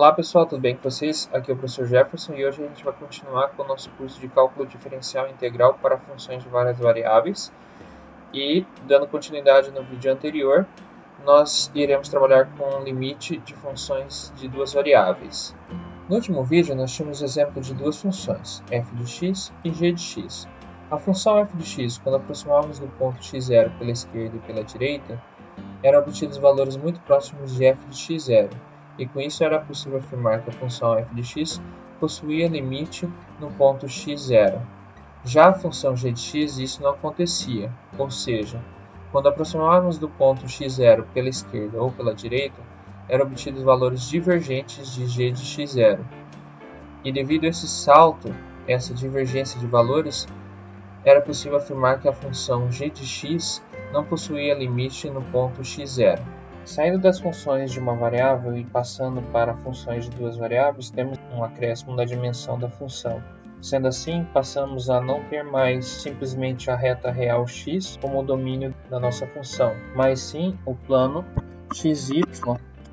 Olá pessoal, tudo bem com vocês? Aqui é o professor Jefferson e hoje a gente vai continuar com o nosso curso de cálculo diferencial integral para funções de várias variáveis. E, dando continuidade no vídeo anterior, nós iremos trabalhar com o limite de funções de duas variáveis. No último vídeo, nós tínhamos o exemplo de duas funções, f de x e g de x. A função f de x, quando aproximávamos do ponto x0 pela esquerda e pela direita, eram obtidos valores muito próximos de f de x0. E com isso era possível afirmar que a função f de x possuía limite no ponto x0. Já a função g de x isso não acontecia, ou seja, quando aproximávamos do ponto x0 pela esquerda ou pela direita, eram obtidos valores divergentes de g de x0. E devido a esse salto, essa divergência de valores, era possível afirmar que a função g de x não possuía limite no ponto x0. Saindo das funções de uma variável e passando para funções de duas variáveis, temos um acréscimo da dimensão da função. Sendo assim, passamos a não ter mais simplesmente a reta real x como o domínio da nossa função, mas sim o plano xy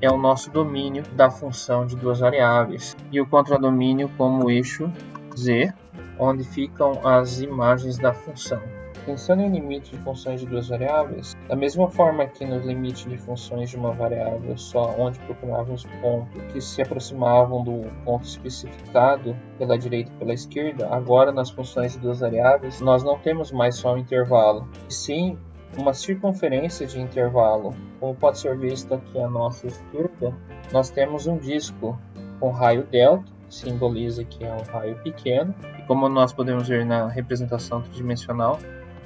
é o nosso domínio da função de duas variáveis e o contradomínio como o eixo z, onde ficam as imagens da função. Pensando em limite de funções de duas variáveis, da mesma forma que no limite de funções de uma variável só onde procurávamos pontos que se aproximavam do ponto especificado pela direita e pela esquerda, agora nas funções de duas variáveis nós não temos mais só um intervalo, e sim uma circunferência de intervalo. Como pode ser visto aqui à nossa esquerda, nós temos um disco com raio delta, simboliza que é um raio pequeno, e como nós podemos ver na representação tridimensional,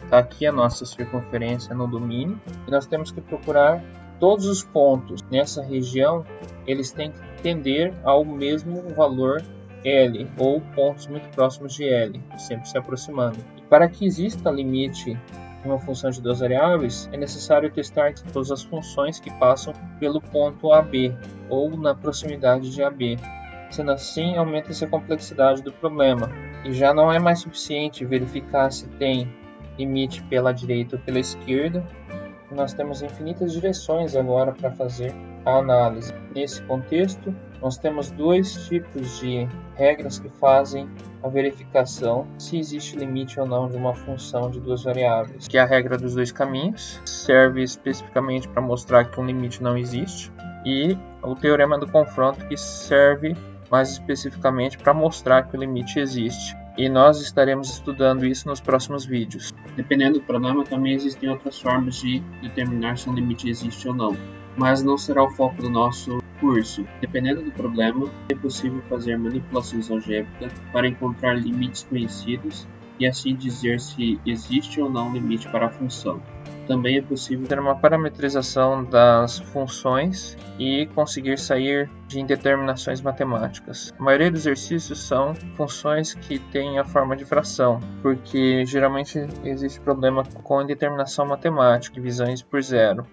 está aqui a nossa circunferência no domínio, e nós temos que procurar todos os pontos nessa região, eles têm que tender ao mesmo valor L, ou pontos muito próximos de L, sempre se aproximando. E para que exista limite em uma função de duas variáveis, é necessário testar todas as funções que passam pelo ponto AB, ou na proximidade de AB. Sendo assim, aumenta-se a complexidade do problema, e já não é mais suficiente verificar se tem limite pela direita ou pela esquerda. Nós temos infinitas direções agora para fazer a análise. Nesse contexto, nós temos dois tipos de regras que fazem a verificação se existe limite ou não de uma função de duas variáveis, que é a regra dos dois caminhos, serve especificamente para mostrar que um limite não existe, e o teorema do confronto, que serve mais especificamente para mostrar que o limite existe. E nós estaremos estudando isso nos próximos vídeos. Dependendo do problema, também existem outras formas de determinar se um limite existe ou não, mas não será o foco do nosso curso. Dependendo do problema, é possível fazer manipulações algébricas para encontrar limites conhecidos e assim dizer se existe ou não limite para a função. Também é possível ter uma parametrização das funções e conseguir sair de indeterminações matemáticas. A maioria dos exercícios são funções que têm a forma de fração, porque geralmente existe problema com indeterminação matemática, divisões por zero.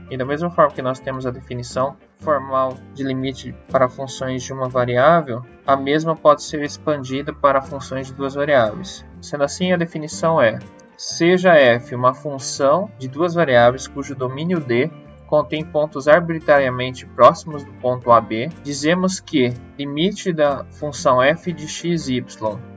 E da mesma forma que nós temos a definição formal de limite para funções de uma variável, a mesma pode ser expandida para funções de duas variáveis. Sendo assim, a definição é: seja f uma função de duas variáveis cujo domínio D contém pontos arbitrariamente próximos do ponto AB, dizemos que limite da função f de xy,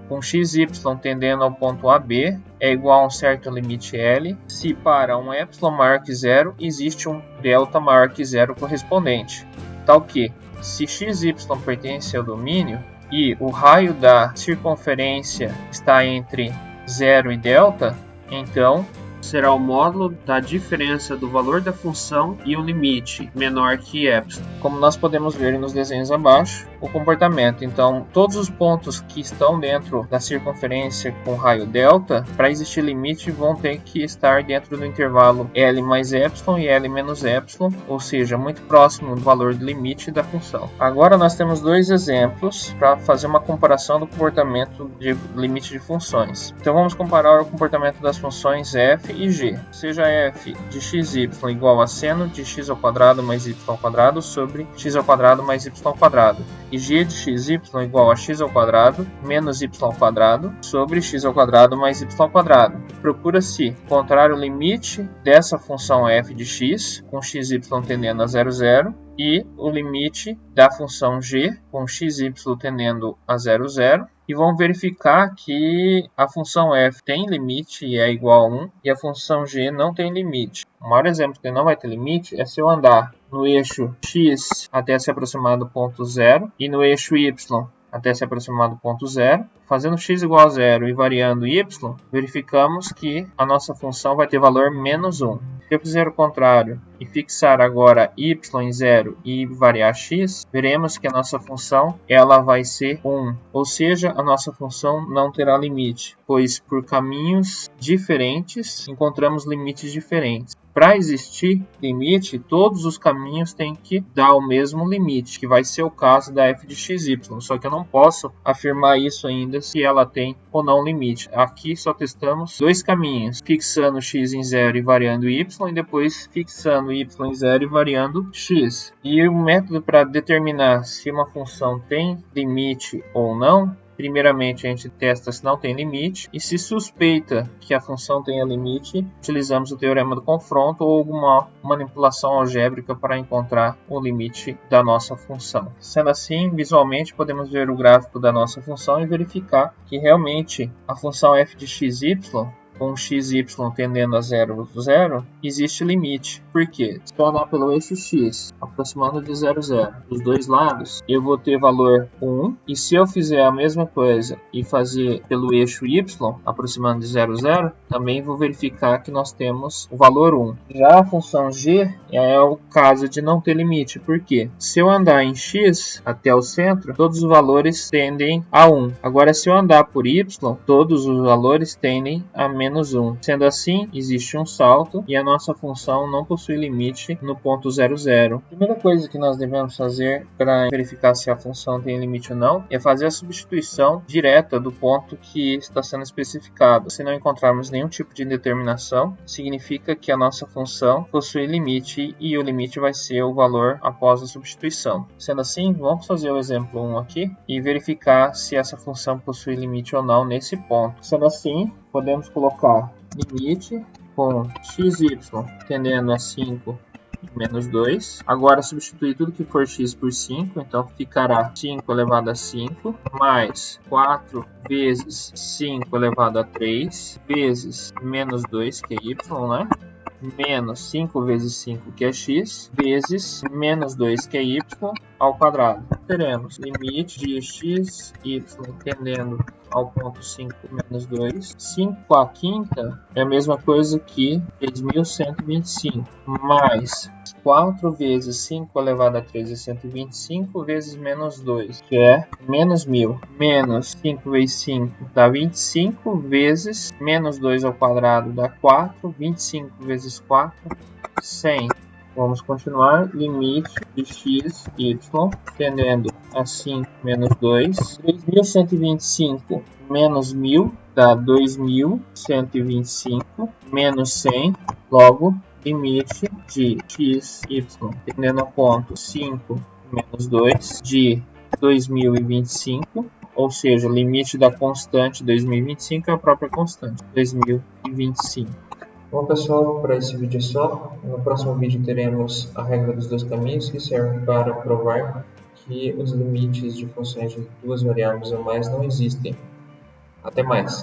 com xy tendendo ao ponto AB, é igual a um certo limite L, se para um ε maior que zero existe um delta maior que zero correspondente, tal que, se xy pertence ao domínio e o raio da circunferência está entre 0 e delta, então será o módulo da diferença do valor da função e o limite menor que ε. Como nós podemos ver nos desenhos abaixo, o comportamento. Então, todos os pontos que estão dentro da circunferência com raio delta, para existir limite, vão ter que estar dentro do intervalo L mais ε e L menos ε, ou seja, muito próximo do valor do limite da função. Agora nós temos dois exemplos para fazer uma comparação do comportamento de limite de funções. Então vamos comparar o comportamento das funções f e g. Seja f de xy igual a seno de x² mais y² sobre x² mais y². e g de xy igual a x ao quadrado menos y ao quadrado sobre x ao quadrado mais y ao quadrado. Procura-se encontrar o limite dessa função f de x com xy tendendo a 0, 0 e o limite da função g com xy tendendo a 0, 0. E vamos verificar que a função f tem limite e é igual a 1 e a função g não tem limite. O maior exemplo que não vai ter limite é se eu andar no eixo x até se aproximar do ponto 0 e no eixo y até se aproximar do ponto 0. Fazendo x igual a 0 e variando y, verificamos que a nossa função vai ter valor menos 1. Se eu fizer o contrário e fixar agora y em 0 e variar x, veremos que a nossa função ela vai ser 1. Ou seja, a nossa função não terá limite, pois por caminhos diferentes encontramos limites diferentes. Para existir limite, todos os caminhos têm que dar o mesmo limite, que vai ser o caso da f de xy. Só que eu não posso afirmar isso ainda se ela tem ou não limite. Aqui só testamos dois caminhos, fixando x em 0 e variando y, e depois fixando y em 0 e variando x. E o método para determinar se uma função tem limite ou não, primeiramente, a gente testa se não tem limite e se suspeita que a função tenha limite, utilizamos o teorema do confronto ou alguma manipulação algébrica para encontrar o limite da nossa função. Sendo assim, visualmente podemos ver o gráfico da nossa função e verificar que realmente a função f de xy com xy tendendo a 0, 0, existe limite. Por quê? Se eu andar pelo eixo x, aproximando de 0, 0, dos dois lados, eu vou ter valor 1. E se eu fizer a mesma coisa e fazer pelo eixo y, aproximando de 0, 0, também vou verificar que nós temos o valor 1. Já a função g é o caso de não ter limite. Por quê? Se eu andar em x até o centro, todos os valores tendem a 1. Agora, se eu andar por y, todos os valores tendem a menos 1. Sendo assim, existe um salto e a nossa função não possui limite no ponto 0, 0. A primeira coisa que nós devemos fazer para verificar se a função tem limite ou não é fazer a substituição direta do ponto que está sendo especificado. Se não encontrarmos nenhum tipo de indeterminação, significa que a nossa função possui limite e o limite vai ser o valor após a substituição. Sendo assim, vamos fazer o exemplo 1 aqui e verificar se essa função possui limite ou não nesse ponto. Sendo assim, podemos colocar limite com xy tendendo a 5 menos 2. Agora substituir tudo que for x por 5, então ficará 5 elevado a 5 mais 4 vezes 5 elevado a 3 vezes menos 2, que é y, né? Menos 5 vezes 5, que é x, vezes menos 2, que é y, ao quadrado. Teremos limite de x, y tendendo ao ponto 5 menos 2. 5 à quinta é a mesma coisa que 3.125, mais 4 vezes 5 elevado a 3 é 125, vezes menos 2, que é menos 1.000. Menos 5 vezes 5 dá 25, vezes menos 2 ao quadrado dá 4, 25 vezes 4, 100. Vamos continuar. Limite de x, y, tendendo a 5 menos 2. 3.125 menos 1.000 dá 2.125, menos 100. Logo, limite de x, y, tendendo a ponto 5 menos 2 de 2025, ou seja, o limite da constante 2025 é a própria constante, 2025. Bom, pessoal, para esse vídeo é só. No próximo vídeo teremos a regra dos dois caminhos, que serve para provar que os limites de funções de duas variáveis ou mais não existem. Até mais!